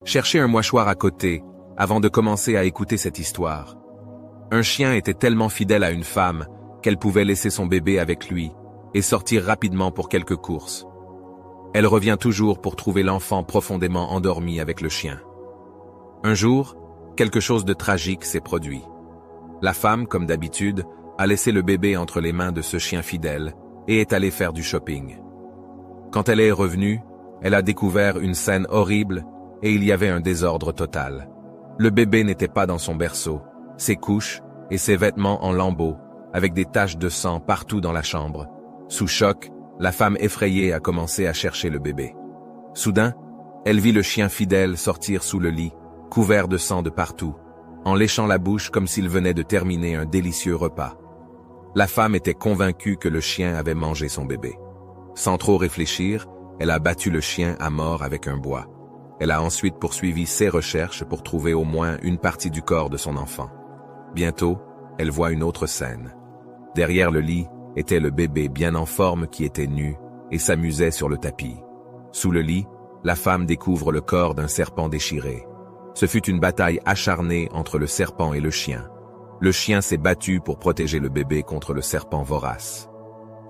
Cherchez un mouchoir à côté, avant de commencer à écouter cette histoire. Un chien était tellement fidèle à une femme qu'elle pouvait laisser son bébé avec lui et sortir rapidement pour quelques courses. Elle revient toujours pour trouver l'enfant profondément endormi avec le chien. Un jour, quelque chose de tragique s'est produit. La femme, comme d'habitude, a laissé le bébé entre les mains de ce chien fidèle et est allée faire du shopping. Quand elle est revenue, elle a découvert une scène horrible et il y avait un désordre total. Le bébé n'était pas dans son berceau, ses couches et ses vêtements en lambeaux, avec des taches de sang partout dans la chambre. Sous choc, la femme effrayée a commencé à chercher le bébé. Soudain, elle vit le chien fidèle sortir sous le lit, couvert de sang de partout, en léchant la bouche comme s'il venait de terminer un délicieux repas. La femme était convaincue que le chien avait mangé son bébé. Sans trop réfléchir, elle a battu le chien à mort avec un bois. Elle a ensuite poursuivi ses recherches pour trouver au moins une partie du corps de son enfant. Bientôt, elle voit une autre scène. Derrière le lit était le bébé bien en forme qui était nu et s'amusait sur le tapis. Sous le lit, la femme découvre le corps d'un serpent déchiré. Ce fut une bataille acharnée entre le serpent et le chien. Le chien s'est battu pour protéger le bébé contre le serpent vorace.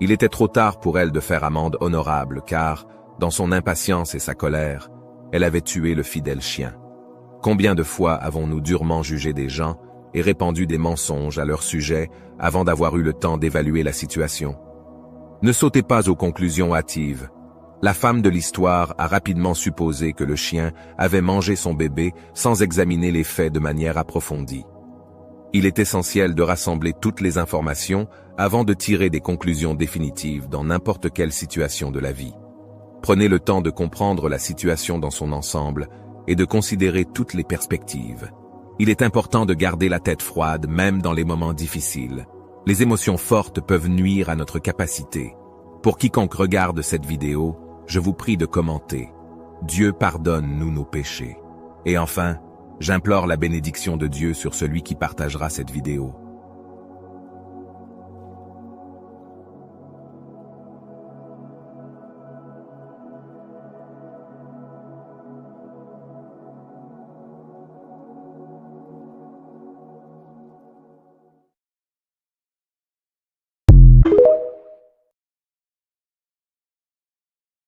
Il était trop tard pour elle de faire amende honorable car, dans son impatience et sa colère, elle avait tué le fidèle chien. Combien de fois avons-nous durement jugé des gens et répandu des mensonges à leur sujet avant d'avoir eu le temps d'évaluer la situation? Ne sautez pas aux conclusions hâtives. La femme de l'histoire a rapidement supposé que le chien avait mangé son bébé sans examiner les faits de manière approfondie. Il est essentiel de rassembler toutes les informations avant de tirer des conclusions définitives dans n'importe quelle situation de la vie. Prenez le temps de comprendre la situation dans son ensemble et de considérer toutes les perspectives. Il est important de garder la tête froide même dans les moments difficiles. Les émotions fortes peuvent nuire à notre capacité. Pour quiconque regarde cette vidéo, je vous prie de commenter. Dieu pardonne-nous nos péchés. Et enfin, j'implore la bénédiction de Dieu sur celui qui partagera cette vidéo.